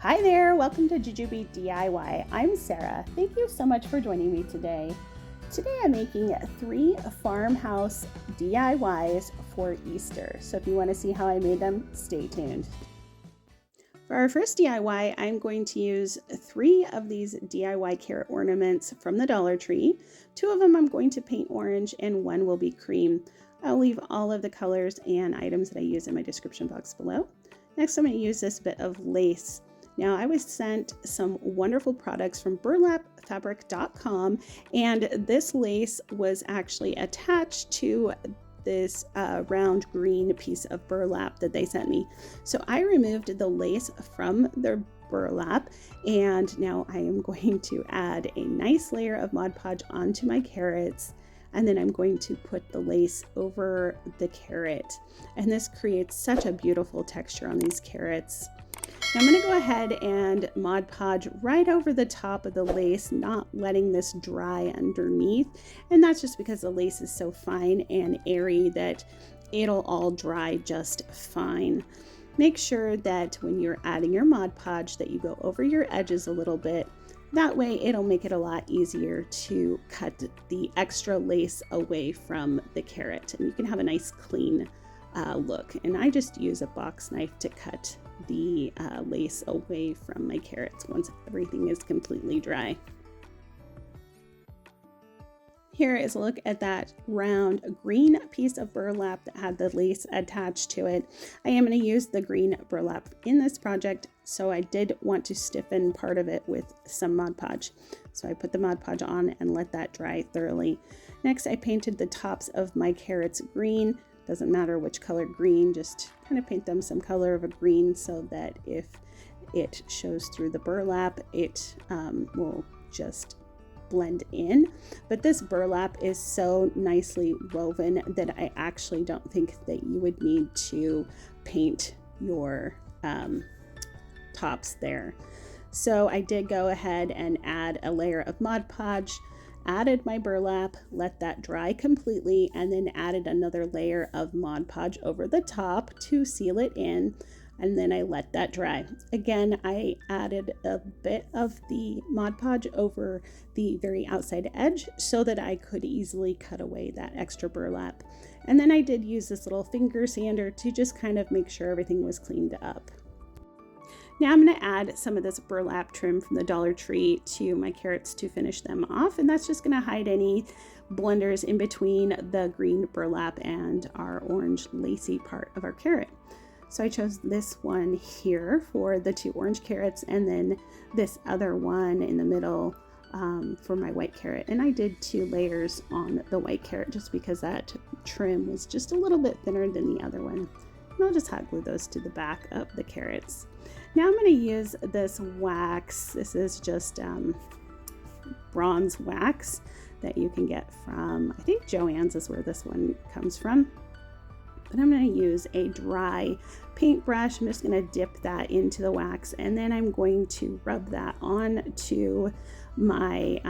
Hi there, welcome to Jujube DIY. I'm Sarah. Thank you so much for joining me today. Today I'm making 3 farmhouse DIYs for Easter. So if you want to see how I made them, stay tuned. For our first DIY, I'm going to use 3 of these DIY carrot ornaments from the Dollar Tree. 2 of them I'm going to paint orange and 1 will be cream. I'll leave all of the colors and items that I use in my description box below. Next, I'm going to use this bit of lace. Now, I was sent some wonderful products from burlapfabric.com, and this lace was actually attached to this round green piece of burlap that they sent me. So I removed the lace from the burlap, and now I am going to add a nice layer of Mod Podge onto my carrots, and then I'm going to put the lace over the carrot. And this creates such a beautiful texture on these carrots. Now I'm going to go ahead and Mod Podge right over the top of the lace, not letting this dry underneath. And that's just because the lace is so fine and airy that it'll all dry just fine. Make sure that when you're adding your Mod Podge that you go over your edges a little bit. That way it'll make it a lot easier to cut the extra lace away from the carrot. And you can have a nice clean look. And I just use a box knife to cut the lace away from my carrots once everything is completely dry. Here is a look at that round green piece of burlap that had the lace attached to it. I am going to use the green burlap in this project, so I did want to stiffen part of it with some Mod Podge. So I put the Mod Podge on and let that dry thoroughly. Next, I painted the tops of my carrots green. Doesn't matter which color green, just kind of paint them some color of a green so that if it shows through the burlap, it will just blend in. But this burlap is so nicely woven that I actually don't think that you would need to paint your tops there. So I did go ahead and add a layer of Mod Podge, added my burlap, let that dry completely, and then added another layer of Mod Podge over the top to seal it in, and then I let that dry. Again, I added a bit of the Mod Podge over the very outside edge so that I could easily cut away that extra burlap. And then I did use this little finger sander to just kind of make sure everything was cleaned up. Now I'm going to add some of this burlap trim from the Dollar Tree to my carrots to finish them off, and that's just going to hide any blenders in between the green burlap and our orange lacy part of our carrot. So I chose this one here for the 2 orange carrots, and then this other one in the middle for my white carrot. And I did 2 layers on the white carrot just because that trim was just a little bit thinner than the other one. And I'll just hot glue those to the back of the carrots. Now I'm going to use this wax. This is just bronze wax that you can get from, I think Joann's is where this one comes from. But I'm going to use a dry paintbrush. I'm just going to dip that into the wax, and then I'm going to rub that on to my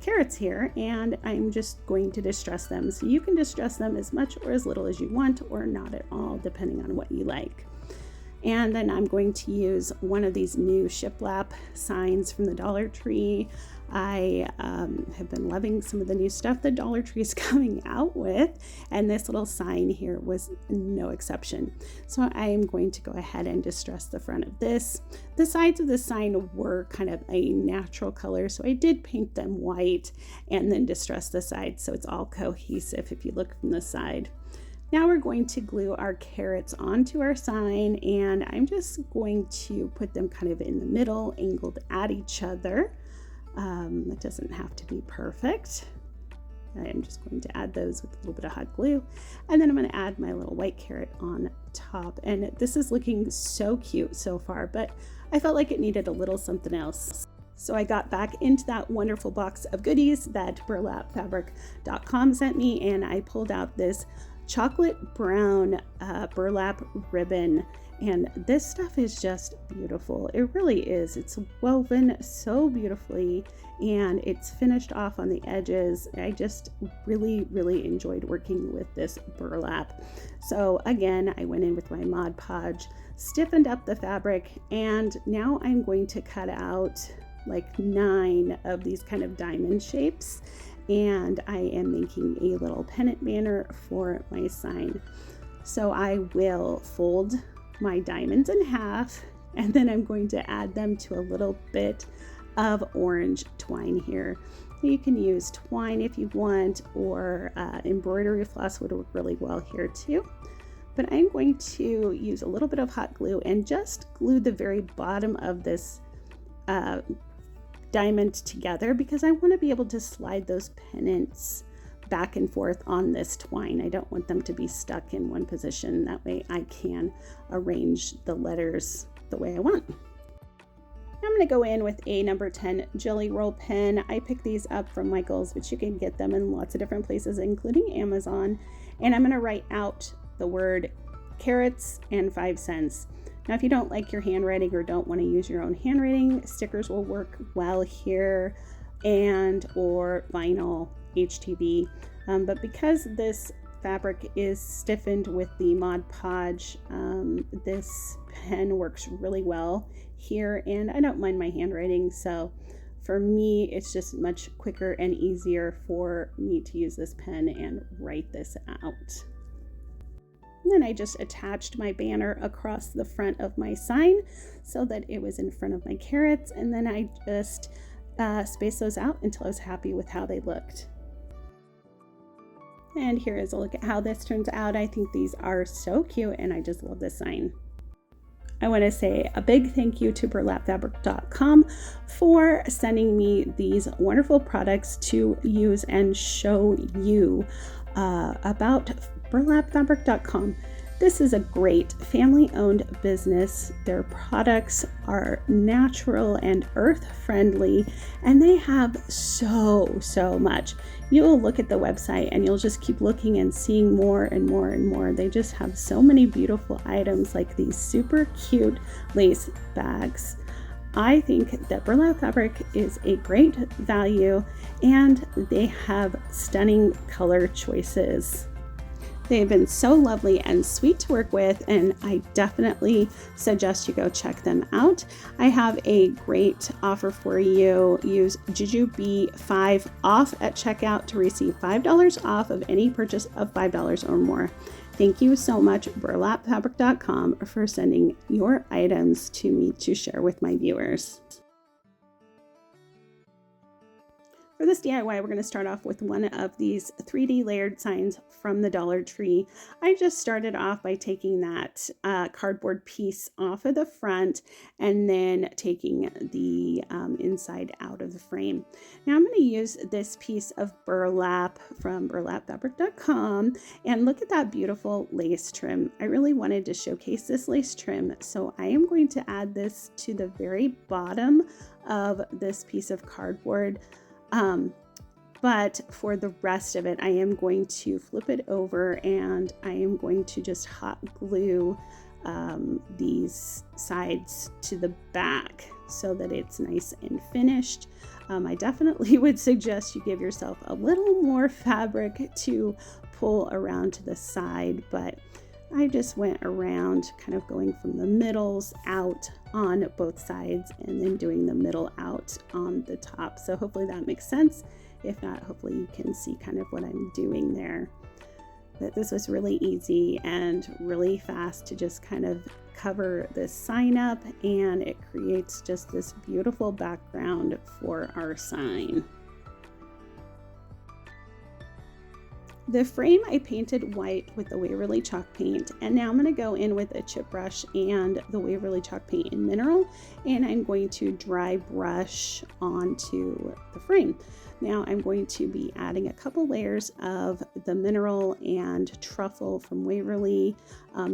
carrots here, and I'm just going to distress them. So you can distress them as much or as little as you want, or not at all, depending on what you like. And then I'm going to use one of these new shiplap signs from the Dollar Tree. I have been loving some of the new stuff the Dollar Tree is coming out with, and this little sign here was no exception. So I am going to go ahead and distress the front of this. The sides of the sign were kind of a natural color, so I did paint them white and then distress the sides so it's all cohesive if you look from the side. Now we're going to glue our carrots onto our sign, and I'm just going to put them kind of in the middle, angled at each other. It doesn't have to be perfect. I am just going to add those with a little bit of hot glue, and then I'm going to add my little white carrot on top. And this is looking so cute so far, but I felt like it needed a little something else. So I got back into that wonderful box of goodies that burlapfabric.com sent me, and I pulled out this chocolate brown burlap ribbon, and this stuff is just beautiful. It really is. It's woven so beautifully, and it's finished off on the edges. I just really enjoyed working with this burlap. So again, I went in with my Mod Podge, stiffened up the fabric, and now I'm going to cut out like 9 of these kind of diamond shapes, and I am making a little pennant banner for my sign. So I will fold my diamonds in half, and then I'm going to add them to a little bit of orange twine here. You can use twine if you want, or embroidery floss would work really well here too. But I'm going to use a little bit of hot glue and just glue the very bottom of this diamond together, because I want to be able to slide those pennants back and forth on this twine. I don't want them to be stuck in one position. That way I can arrange the letters the way I want. I'm going to go in with a number 10 jelly roll pen. I picked these up from Michael's, but you can get them in lots of different places, including Amazon. And I'm going to write out the word carrots and 5 cents. Now, if you don't like your handwriting or don't want to use your own handwriting, stickers will work well here, and or vinyl HTV. But because this fabric is stiffened with the Mod Podge, this pen works really well here, and I don't mind my handwriting, so for me it's just much quicker and easier for me to use this pen and write this out. And then I just attached my banner across the front of my sign so that it was in front of my carrots, and then I just spaced those out until I was happy with how they looked. And here is a look at how this turns out. I think these are so cute, and I just love this sign. I want to say a big thank you to burlapfabric.com for sending me these wonderful products to use and show you about burlapfabric.com. This is a great family-owned business. Their products are natural and earth-friendly, and they have so much. You'll look at the website and you'll just keep looking and seeing more and more and more. They just have so many beautiful items, like these super cute lace bags. I think that Burlap Fabric is a great value, and they have stunning color choices. They've been so lovely and sweet to work with, and I definitely suggest you go check them out. I have a great offer for you. Use JujuB5 off at checkout to receive $5 off of any purchase of $5 or more. Thank you so much, burlapfabric.com, for sending your items to me to share with my viewers. For this DIY, we're going to start off with one of these 3D layered signs from the Dollar Tree. I just started off by taking that cardboard piece off of the front and then taking the inside out of the frame. Now I'm going to use this piece of burlap from burlapfabric.com, and look at that beautiful lace trim. I really wanted to showcase this lace trim, so I am going to add this to the very bottom of this piece of cardboard. But for the rest of it, I am going to flip it over, and I am going to just hot glue these sides to the back so that it's nice and finished. I definitely would suggest you give yourself a little more fabric to pull around to the side, but I just went around kind of going from the middles out on both sides and then doing the middle out on the top. So hopefully that makes sense. If not, hopefully you can see kind of what I'm doing there. But this was really easy and really fast to just kind of cover this sign up, and it creates just this beautiful background for our sign. The frame I painted white with the Waverly chalk paint, and now I'm going to go in with a chip brush and the Waverly chalk paint in mineral, and I'm going to dry brush onto the frame. Now I'm going to be adding a couple layers of the mineral and truffle from Waverly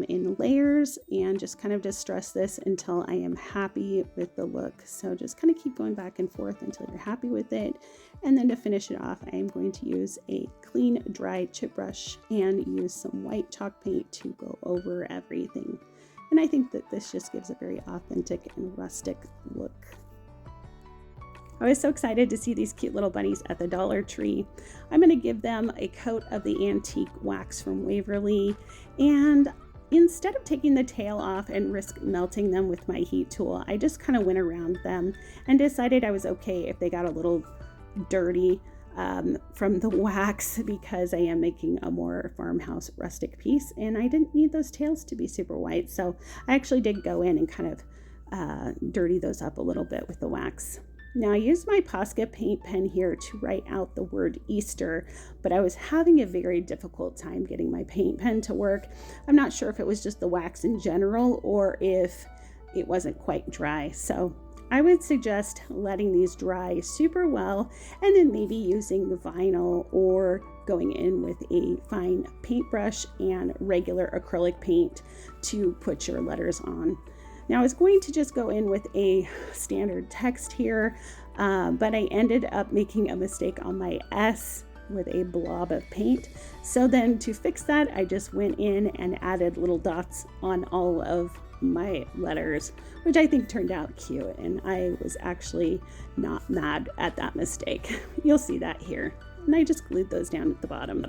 in layers, and just kind of distress this until I am happy with the look. So just kind of keep going back and forth until you're happy with it. And then to finish it off, I am going to use a clean, dry chip brush and use some white chalk paint to go over everything. And I think that this just gives a very authentic and rustic look. I was so excited to see these cute little bunnies at the Dollar Tree. I'm going to give them a coat of the antique wax from Waverly, and instead of taking the tail off and risk melting them with my heat tool, I just kind of went around them and decided I was okay if they got a little dirty from the wax, because I am making a more farmhouse rustic piece and I didn't need those tails to be super white. So I actually did go in and kind of dirty those up a little bit with the wax. Now I used my Posca paint pen here to write out the word Easter, but I was having a very difficult time getting my paint pen to work. I'm not sure if it was just the wax in general or if it wasn't quite dry. So I would suggest letting these dry super well and then maybe using the vinyl or going in with a fine paintbrush and regular acrylic paint to put your letters on. Now I was going to just go in with a standard text here, but I ended up making a mistake on my S with a blob of paint. So then to fix that, I just went in and added little dots on all of my letters, which I think turned out cute, and I was actually not mad at that mistake. You'll see that here. And I just glued those down at the bottom.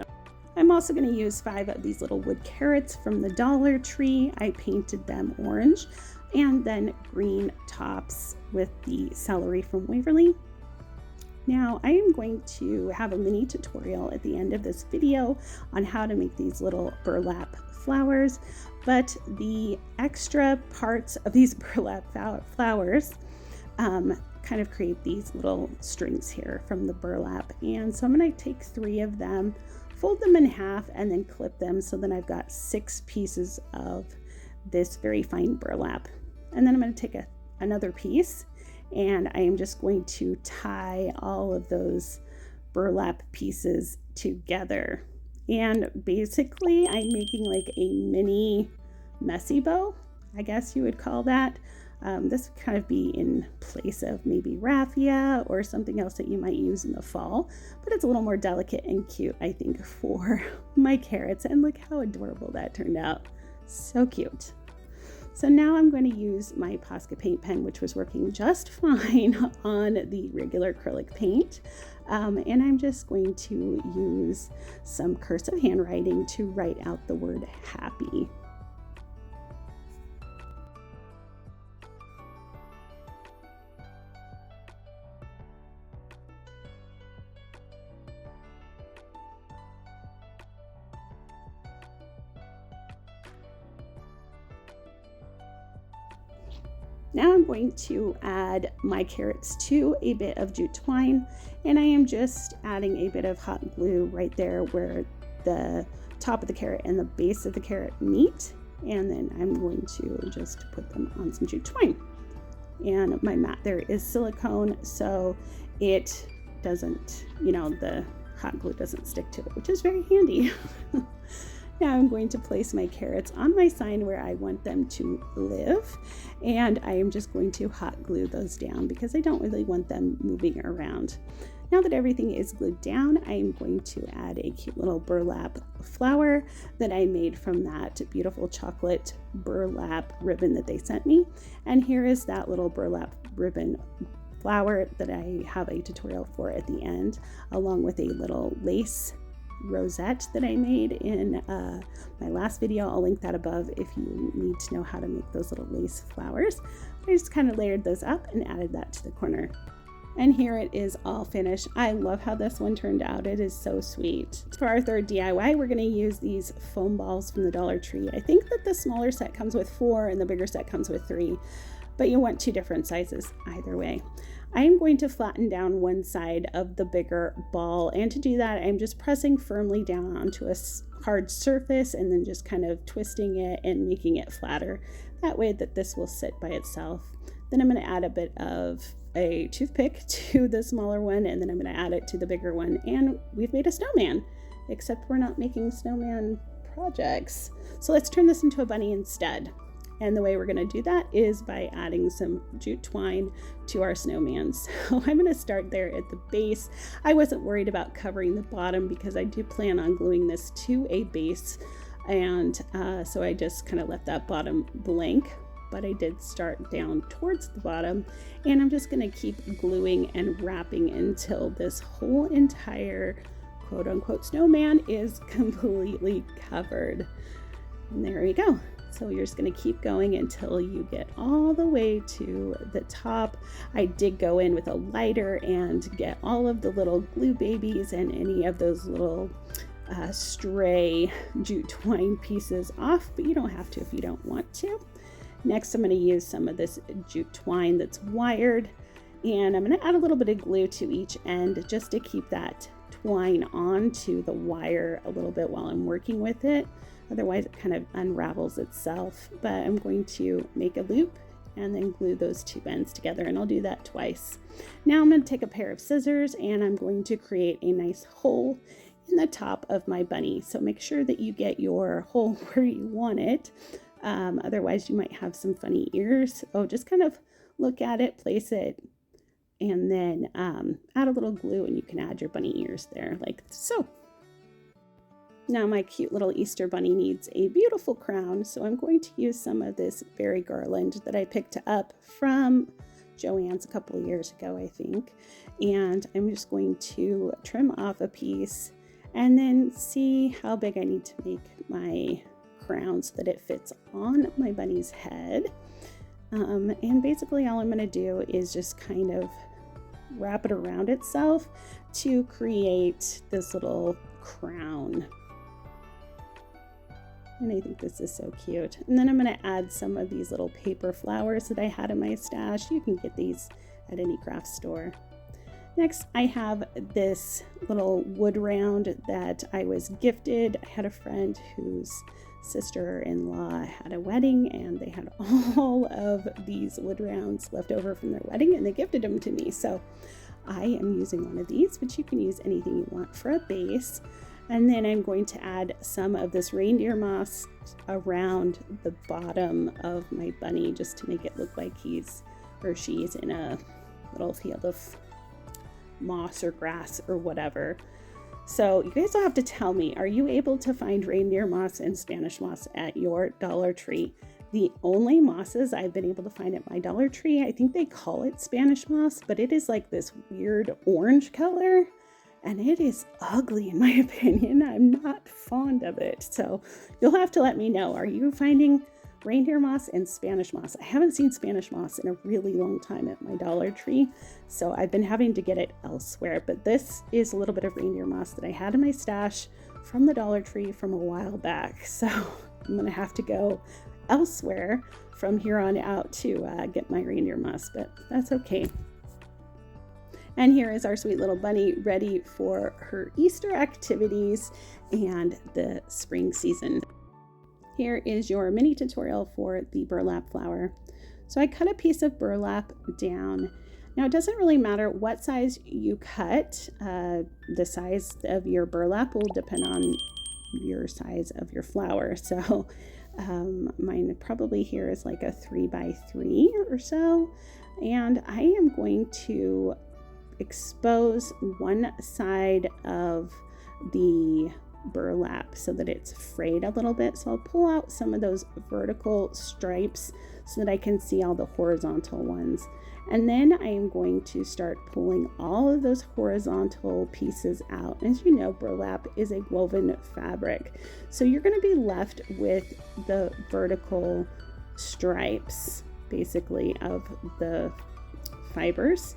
I'm also going to use 5 of these little wood carrots from the Dollar Tree. I painted them orange, and then green tops with the celery from Waverly. Now I am going to have a mini tutorial at the end of this video on how to make these little burlap flowers, but the extra parts of these burlap flowers kind of create these little strings here from the burlap. And so I'm going to take 3 of them, fold them in half, and then clip them. So then I've got 6 pieces of this very fine burlap. And then I'm going to take another piece, and I am just going to tie all of those burlap pieces together. And basically I'm making like a mini messy bow, I guess you would call that. This would kind of be in place of maybe raffia or something else that you might use in the fall, but it's a little more delicate and cute, I think, for my carrots. And look how adorable that turned out. So cute. So now I'm going to use my Posca paint pen, which was working just fine on the regular acrylic paint. And I'm just going to use some cursive handwriting to write out the word happy. Now I'm going to add my carrots to a bit of jute twine, and I am just adding a bit of hot glue right there where the top of the carrot and the base of the carrot meet, and then I'm going to just put them on some jute twine. And my mat there is silicone, so it doesn't, the hot glue doesn't stick to it, which is very handy. Now I'm going to place my carrots on my sign where I want them to live, and I am just going to hot glue those down because I don't really want them moving around. Now that everything is glued down, I am going to add a cute little burlap flower that I made from that beautiful chocolate burlap ribbon that they sent me. And here is that little burlap ribbon flower that I have a tutorial for at the end, along with a little lace rosette that I made in my last video. I'll link that above if you need to know how to make those little lace flowers. I just kind of layered those up and added that to the corner. And here it is all finished. I love how this one turned out. It is so sweet. For our third DIY, we're going to use these foam balls from the Dollar Tree. I think that the smaller set comes with 4 and the bigger set comes with 3, but you want 2 different sizes either way. I am going to flatten down one side of the bigger ball, and to do that I'm just pressing firmly down onto a hard surface and then just kind of twisting it and making it flatter. That way that this will sit by itself. Then I'm going to add a bit of a toothpick to the smaller one, and then I'm going to add it to the bigger one, and we've made a snowman, except we're not making snowman projects. So let's turn this into a bunny instead. And the way we're going to do that is by adding some jute twine to our snowman. So I'm going to start there at the base. I wasn't worried about covering the bottom because I do plan on gluing this to a base. And so I just kind of left that bottom blank, but I did start down towards the bottom. And I'm just going to keep gluing and wrapping until this whole entire quote unquote snowman is completely covered. And there we go. So you're just going to keep going until you get all the way to the top. I did go in with a lighter and get all of the little glue babies and any of those little stray jute twine pieces off, but you don't have to if you don't want to. Next, I'm going to use some of this jute twine that's wired, and I'm going to add a little bit of glue to each end just to keep that twine onto the wire a little bit while I'm working with it. Otherwise, it kind of unravels itself. But I'm going to make a loop and then glue those two ends together, and I'll do that twice. Now I'm going to take a pair of scissors and I'm going to create a nice hole in the top of my bunny. So make sure that you get your hole where you want it. Otherwise you might have some funny ears. Oh, just kind of look at it, place it, and then add a little glue and you can add your bunny ears there like so. Now my cute little Easter bunny needs a beautiful crown, so I'm going to use some of this berry garland that I picked up from Joann's a couple of years ago, I think. And I'm just going to trim off a piece and then see how big I need to make my crown so that it fits on my bunny's head. And basically all I'm going to do is just kind of wrap it around itself to create this little crown. And I think this is so cute. And then I'm going to add some of these little paper flowers that I had in my stash. You can get these at any craft store. Next, I have this little wood round that I was gifted. I had a friend whose sister-in-law had a wedding and they had all of these wood rounds left over from their wedding and they gifted them to me. So I am using one of these, but you can use anything you want for a base. And then I'm going to add some of this reindeer moss around the bottom of my bunny just to make it look like he's or she's in a little field of moss or grass or whatever. So you guys will have to tell me, are you able to find reindeer moss and Spanish moss at your Dollar Tree? The only mosses I've been able to find at my Dollar Tree, I think they call it Spanish moss, but it is like this weird orange color and it is ugly in my opinion. I'm not fond of it. So you'll have to let me know, are you finding reindeer moss and Spanish moss? I haven't seen Spanish moss in a really long time at my Dollar Tree, so I've been having to get it elsewhere. But this is a little bit of reindeer moss that I had in my stash from the Dollar Tree from a while back. So I'm gonna have to go elsewhere from here on out to get my reindeer moss, but that's okay. And here is our sweet little bunny ready for her Easter activities and the spring season. Here is your mini tutorial for the burlap flower. So I cut a piece of burlap down. Now it doesn't really matter what size you cut. The size of your burlap will depend on your size of your flower. So mine probably here is like a 3x3 or so. And I am going to expose one side of the burlap so that it's frayed a little bit. So I'll pull out some of those vertical stripes so that I can see all the horizontal ones. And then I am going to start pulling all of those horizontal pieces out. As you know, burlap is a woven fabric. So you're going to be left with the vertical stripes, basically, of the fibers.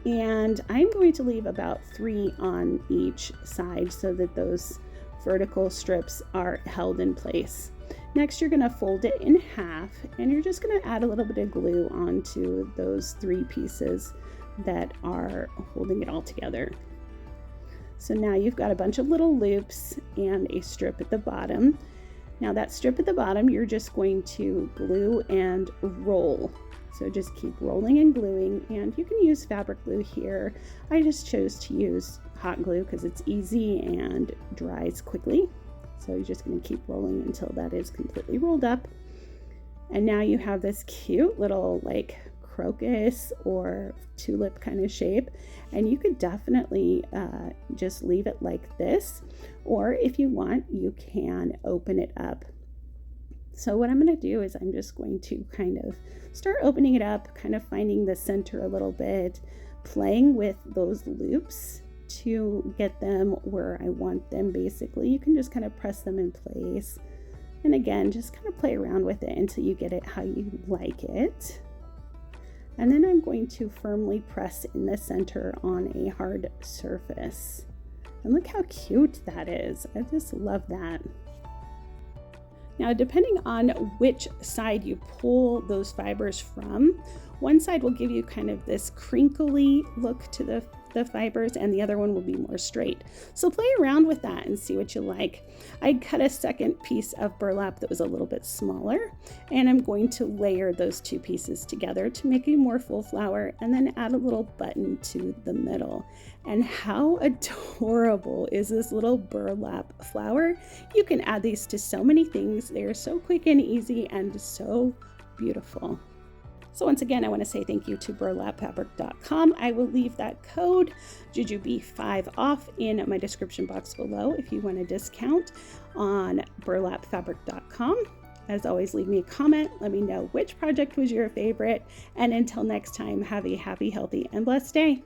And I'm going to leave about 3 on each side so that those vertical strips are held in place. Next, you're going to fold it in half and you're just going to add a little bit of glue onto those 3 pieces that are holding it all together. So now you've got a bunch of little loops and a strip at the bottom. Now that strip at the bottom, you're just going to glue and roll. So just keep rolling and gluing, and you can use fabric glue here. I just chose to use hot glue because it's easy and dries quickly. So you're just going to keep rolling until that is completely rolled up. And now you have this cute little like crocus or tulip kind of shape, and you could definitely just leave it like this, or if you want, you can open it up. So what I'm going to do is I'm just going to kind of start opening it up, kind of finding the center a little bit, playing with those loops to get them where I want them. Basically, you can just kind of press them in place And again, just kind of play around with it until you get it how you like it. And then I'm going to firmly press in the center on a hard surface. And look how cute that is. I just love that. Now, depending on which side you pull those fibers from, one side will give you kind of this crinkly look to the fibers, and the other one will be more straight. So play around with that and see what you like. I cut a second piece of burlap that was a little bit smaller, and I'm going to layer those two pieces together to make a more full flower, and then add a little button to the middle. And how adorable is this little burlap flower? You can add these to so many things. They are so quick and easy and so beautiful. So once again, I want to say thank you to burlapfabric.com. I will leave that code JujuB5 off in my description box below if you want a discount on burlapfabric.com. As always, leave me a comment. Let me know which project was your favorite. And until next time, have a happy, healthy, and blessed day.